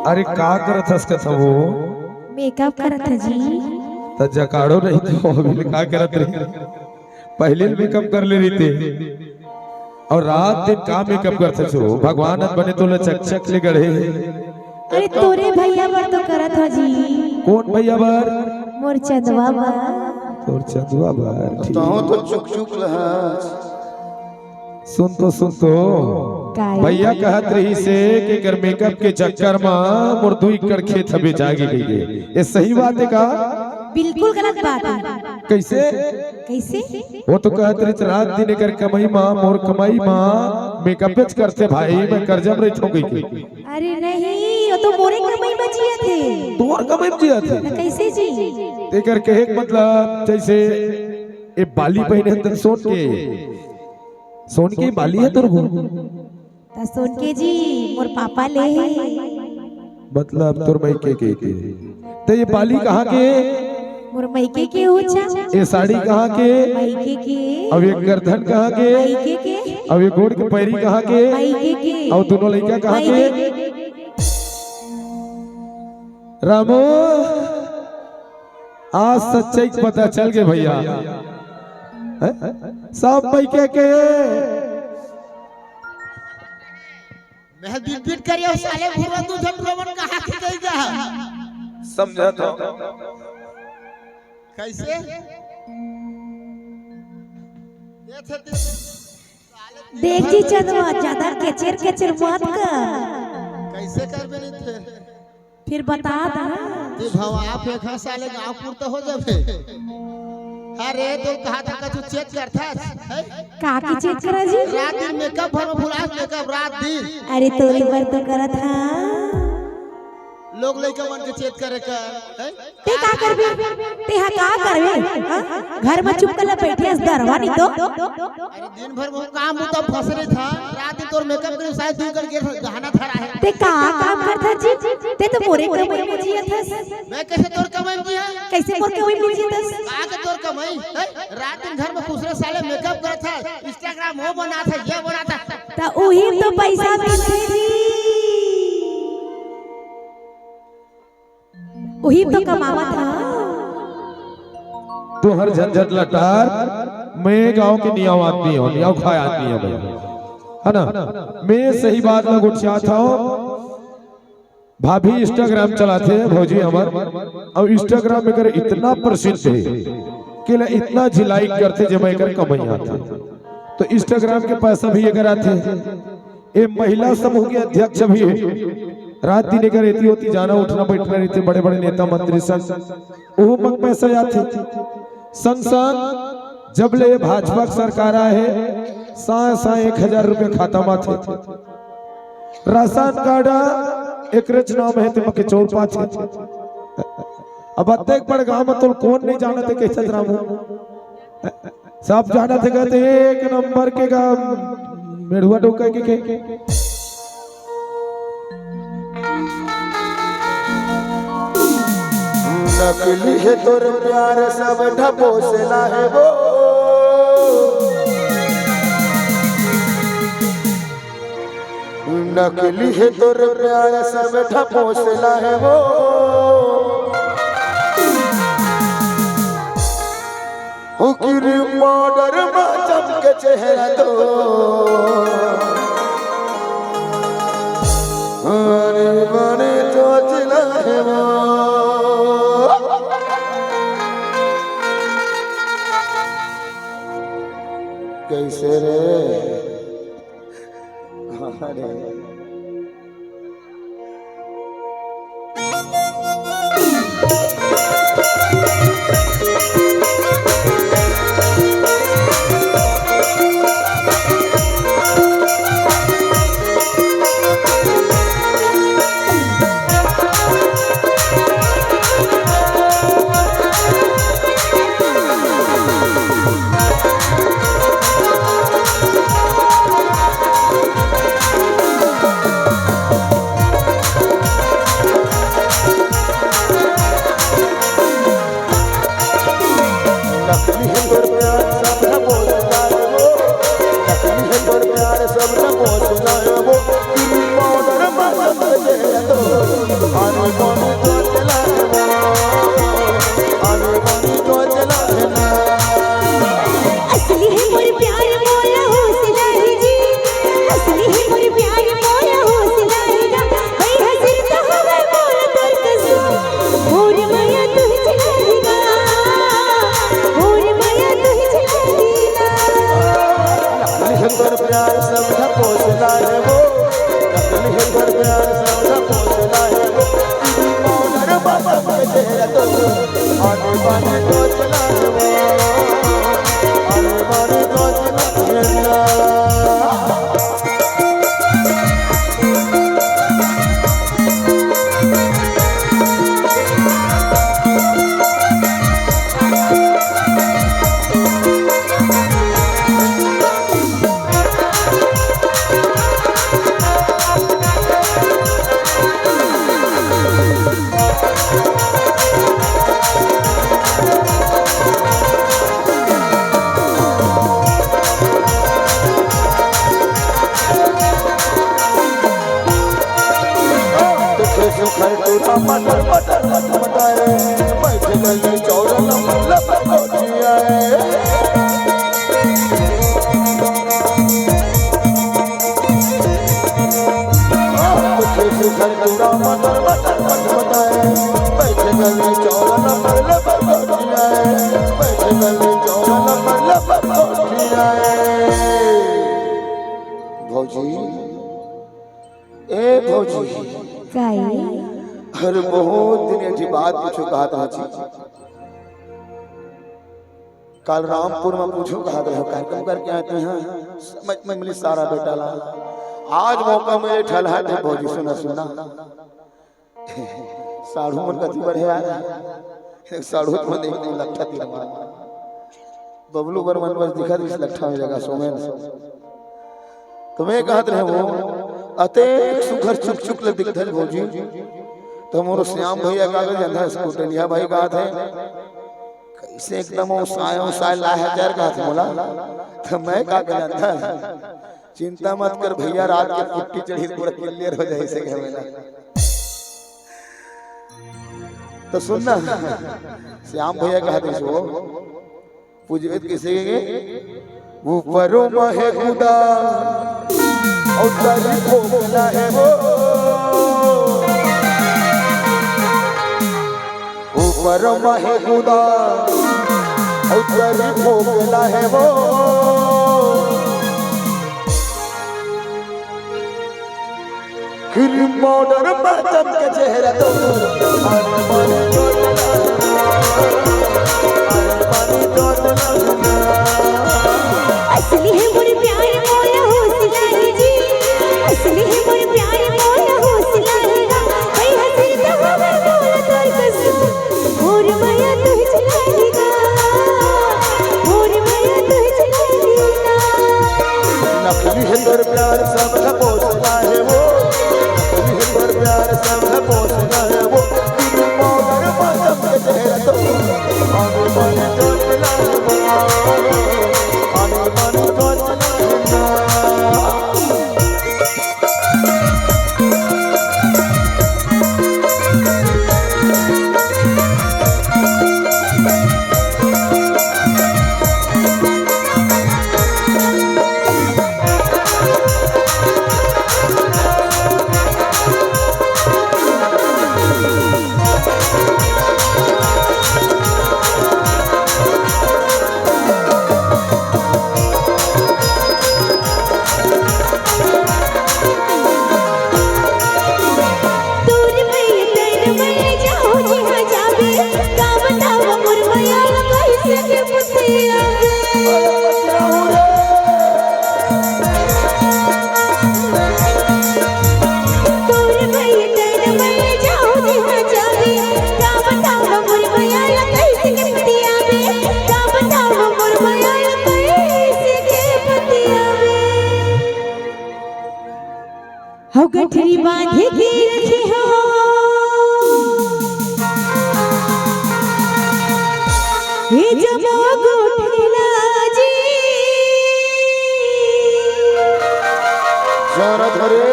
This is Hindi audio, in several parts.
अरे का करत हस कथा वो मेकअप करत है जी। त जकाड़ो नहीं तो अभी का करत रही पहले मेकअप कर ले रही थे और रात दिन का मेकअप करते छो भगवान बने तो चक चक ले गढ़े। अरे तोरे भैया बर तो करत हो जी। कौन भैया बार मोर चंदवा बा तोर चंदुआ बार ठीक तो चुक चुक लहस सुन तो भैया कहत रही से कि कर मेकअप के चक्कर में मुर्दुई कर खेत हबे जागी गई है ये सही बात है का बिल्कुल गलत बात है। कैसे कैसे? वो तो कहत रही रात दिन कर कमाई माँ मोर कमाई माँ मेकअप करते भाई मैं कर्जम रही ठोक गई। अरे नहीं वो तो मोरे कमाई में जिए थे। तोर कमाई में जिया थे तो कैसे जी? तेकर कहे के मतलब जैसे ये बाली पहने अंदर सोन के बाली है तोर को तो सुन के जी मोर पापा ले मतलब तोर मई के तो ये बाली कहाँ के मोर मायके के होचा। ये साड़ी कहाँ के मायके के। अब ये गर्दन कहाँ के मायके के। अब ये गोड़ के पैरी कहाँ के मायके के। और दोनों लड़का कहाँ के रामो आज सच्चाई पता चल गए भैया सब पैके के मैं बिट करियो साले भुरवा तू जब प्रवन कहा के गई जा समझा तो कैसे देख जी चंदवा ज्यादा केचर केचर मत कर। कैसे करबे नहीं थे फिर बता दा ते भवा फेंका साले गांव पुर तो हो जाबे। अरे तो कहा था तू चेक करता है का की चेक करा जी? रात दिन मेकअप भरो भुला मेकअप रात दिन। अरे तोरी बर तो करत हा लोग लइका मन के चेक करे का ते का करबे? ते हा का करबे? हाँ? घर में चुप कर बैठे हस दरवा नहीं तो। अरे दिन भर वो काम तो फसरे था रात दिन तोर मेकअप करे शायद तू करके गहना धरा है। ते का काम करता जी? ते तो मोरे कमाई में जियत हस। मैं कैसे तोर कमाई में जिया कैसे मोर कमाई में जियत हस? का के तोर कमाई रात दिन घर में खुसरे साले मेकअप करता है इंस्टाग्राम वो बना था ये बना था ता ओही तो पैसा मिलते जी। वही तो कमावा था। तू हर झंझट लटार मैं गांव के नियाव आदमी हूँ नियाव खाए आदमी है भैया है ना। मैं सही बात लग उठ चाहता हूँ भाभी इंस्टाग्राम चलाते हैं भौजी हमार और इंस्टाग्राम में कर इतना प्रसिद्ध है कि ला इतना झिलाई करते जब मैं कर कमाई आते तो इंस्टाग्राम के पैसा भी अगर आते ये महिला समूह के अध्यक्ष भी है रात दिन कर रहती होती जाना उठना बैठना रहते बड़े बड़े नेता मंत्री संग वो मग पैसा आते संग संग जब ले भाजपा सरकार आए सा 1000 रुपए खाता में थे राशन कार्ड एक नाम है तो मके चोर पाँच अब अत्यक बड़ गांव में तो कौन नहीं जाना थे कैसे राम सब जाना थे कहते एक नंबर के गांव मेढ़ुआ डोका के नकली है तोर प्यार सब ढपोसला है वो नकली है तोर प्यार सब ढपोसला है वो हुकिर बॉर्डर में चमके चेहरा तो अरे बने तो चला है वो कैसे रे अरे सुखर टूटा मटर मटर मटाए बैठ गई चौरन मतलब सुखर टूटा मटर मटर मटाए बैठ गई चौरन मतलब बैठ गई चौरन मतलब भौजी ए भौजी हर बहुत दिन की बात पूछो कहा था जी कल रामपुर में पूछो कहा था कार्यक्रम करके आते हैं समझ में मिली सारा बेटा ला आज मौका मेरे ठलहा है भौजी सुना सुना साढ़ू मन कति बढ़े यार साढ़ू तो नहीं लगता तीर मार बबलू बर्मन बस दिखा इस लट्ठा में जगह सोमेन तुम्हें कहत रहे वो अते सुखर चुक चुक ले दिखल भौजी तो मोर श्याम भैया कागज अंधा स्कूटरिया भाई कहा थे कैसे एकदम साय ला हजार कहा थे बोला तो मैं कागज अंधा चिंता मत कर भैया रात के पुट्टी चढ़ी पूरा क्लियर हो जाए इसे कहना तो सुनना श्याम भैया कहा थे वो पूजवेद किसे के ऊपरों में है खुदा और तेरी भोगना है वो ऊपरों में है खुदा और तेरी भोगना है वो फिर मॉडर्न बचम के चेहरा तो असली है मोर प्यार मोया हौसला है जी असली है मोर प्यार मोया हौसला है भाई हंसी तो हमें बोला तोर कसम मोर माया तू ही चलाएगा मोर माया तू ही चलाएगा नकली है तोर प्यार सब का पोसना है वो नकली है तोर प्यार सब का पोसना है वो तेरी मौत बचम के चेहरा तो आने वाले तो चला आने वाले तो चला हो गठरी बांधे के रखे हो हे जबो गोठला जी जरा धरे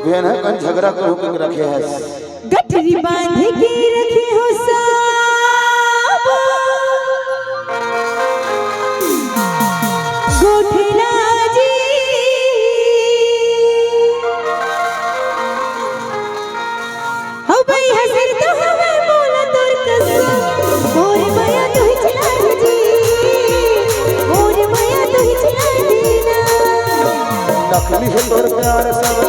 बेन है कन झगड़ा करो के रखे है गठरी बांधे के रखे हो सब गोठला जी हो भाई हसर तो हमें बोला तोर कसम मोर माया तो ही चला जी मोर माया तो ही चला देना नकली है तोर प्यार सब